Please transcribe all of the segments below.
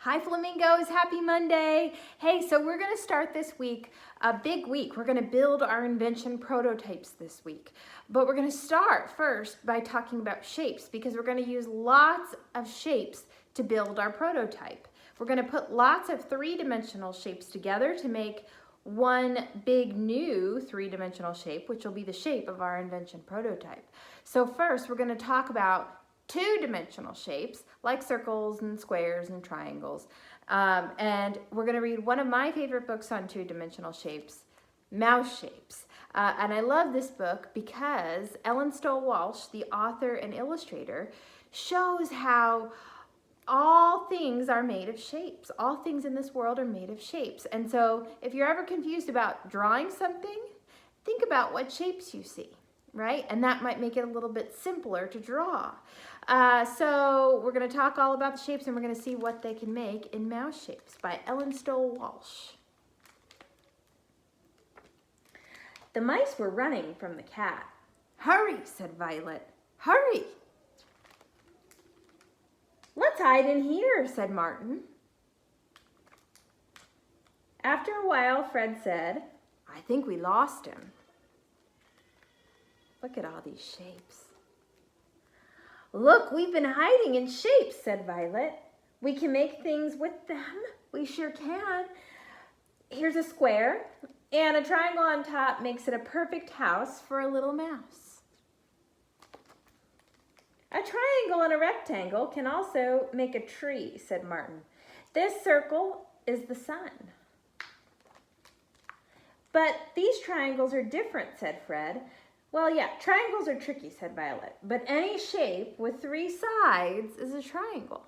Hi Flamingos, happy Monday. Hey, so we're gonna start this week, a big week. We're gonna build our invention prototypes this week. But we're gonna start first by talking about shapes because we're gonna use lots of shapes to build our prototype. We're gonna put lots of three-dimensional shapes together to make one big new three-dimensional shape, which will be the shape of our invention prototype. So first, we're gonna talk about two-dimensional shapes like circles and squares and triangles. And we're going to read one of my favorite books on two-dimensional shapes, Mouse Shapes. And I love this book because Ellen Stoll Walsh, the author and illustrator, shows how all things are made of shapes. All things in this world are made of shapes. And so if you're ever confused about drawing something, think about what shapes you see, right? And that might make it a little bit simpler to draw. So we're going to talk all about the shapes and we're going to see what they can make in Mouse Shapes by Ellen Stoll Walsh. The mice were running from the cat. "Hurry," said Violet. "Hurry." "Let's hide in here," said Martin. After a while, Fred said, "I think we lost him." Look at all these shapes. "Look, we've been hiding in shapes," said Violet. "We can make things with them. We sure can. Here's a square, and a triangle on top makes it a perfect house for a little mouse." "A triangle and a rectangle can also make a tree," said Martin. "This circle is the sun." "But these triangles are different," said Fred. "Well, yeah, triangles are tricky," said Violet, "but any shape with three sides is a triangle."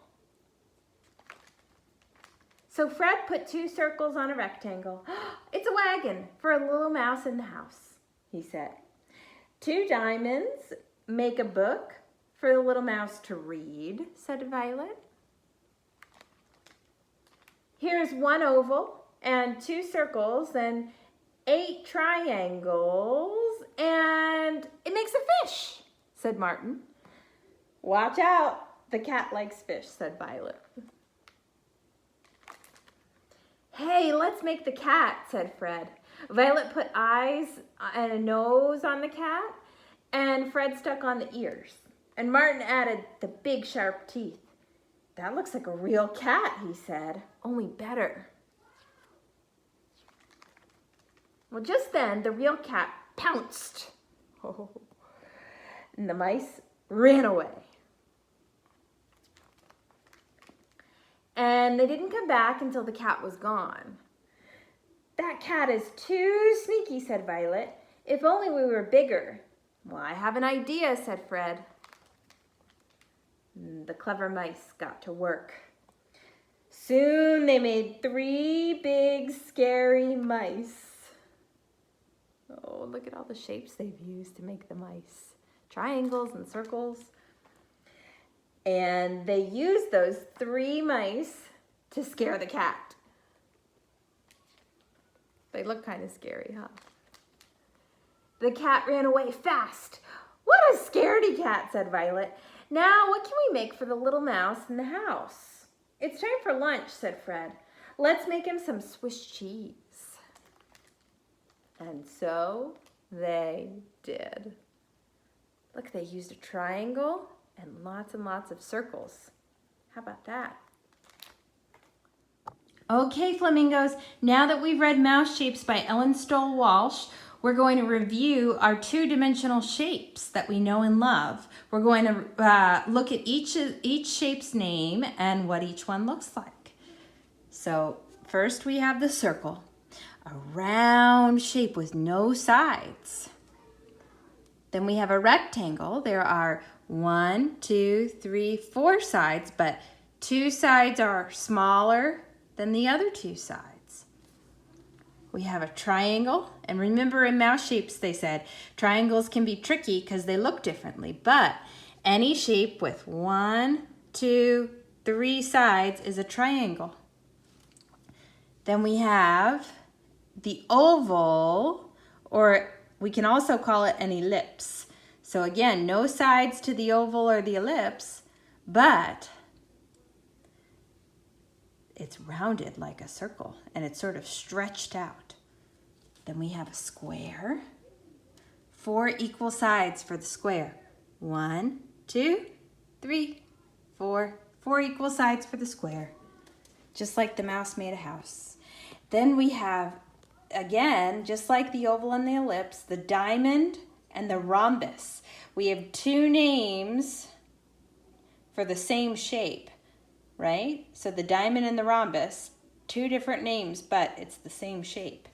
So Fred put two circles on a rectangle. "It's a wagon for a little mouse in the house," he said. "Two diamonds make a book for the little mouse to read," said Violet. "Here's one oval and two circles and 8 triangles, and it makes a fish," said Martin. "Watch out, the cat likes fish," said Violet. "Hey, let's make the cat," said Fred. Violet put eyes and a nose on the cat, and Fred stuck on the ears. And Martin added the big sharp teeth. "That looks like a real cat," he said, "only better." Well, just then, the real cat pounced. And the mice ran away. And they didn't come back until the cat was gone. "That cat is too sneaky," said Violet. "If only we were bigger." "Well, I have an idea," said Fred. The clever mice got to work. Soon they made 3 big, scary mice. Oh, look at all the shapes they've used to make the mice. Triangles and circles. And they used those 3 mice to scare the cat. They look kind of scary, huh? The cat ran away fast. "What a scaredy cat," said Violet. "Now, what can we make for the little mouse in the house?" "It's time for lunch," said Fred. "Let's make him some Swiss cheese." And so they did. Look, they used a triangle and lots of circles. How about that? Okay, Flamingos, now that we've read Mouse Shapes by Ellen Stoll Walsh, we're going to review our two-dimensional shapes that we know and love. We're going to look at each shape's name and what each one looks like. So first we have the circle. A round shape with no sides. Then we have a rectangle. There are 1, 2, 3, 4 sides, but 2 sides are smaller than the other 2 sides. We have a triangle, and remember in Mouse Shapes they said triangles can be tricky because they look differently, but any shape with 1, 2, 3 sides is a triangle. Then we have the oval, or we can also call it an ellipse. So again, no sides to the oval or the ellipse, but it's rounded like a circle and it's sort of stretched out. Then we have a square. 4 equal sides for the square. 1, 2, 3, 4. 4 equal sides for the square. Just like the mouse made a house. Then we have, again, just like the oval and the ellipse, the diamond and the rhombus. We have 2 names for the same shape, right? So the diamond and the rhombus, 2 different names, but it's the same shape.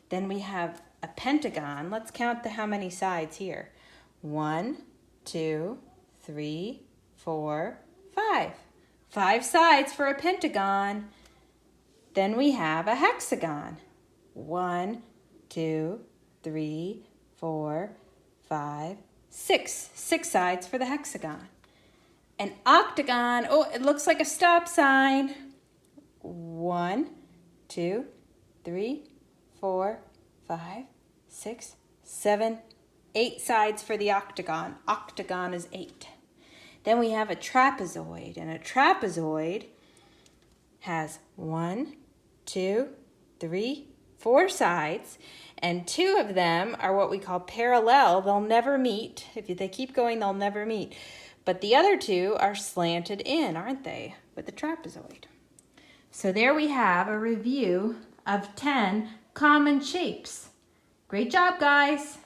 Then we have a pentagon. Let's count how many sides here. 1, 2, 3, 4, 5. 5 sides for a pentagon. Then we have a hexagon. 1, 2, 3, 4, 5, 6. 6 sides for the hexagon. An octagon, oh, it looks like a stop sign. 1, 2, 3, 4, 5, 6, 7, 8 sides for the octagon. Octagon is 8. Then we have a trapezoid, and a trapezoid has 1, 2, 3, 4 sides, and 2 of them are what we call parallel. They'll never meet. If they keep going, they'll never meet. But the other 2 are slanted in, aren't they, with the trapezoid? So there we have a review of 10 common shapes. Great job, guys.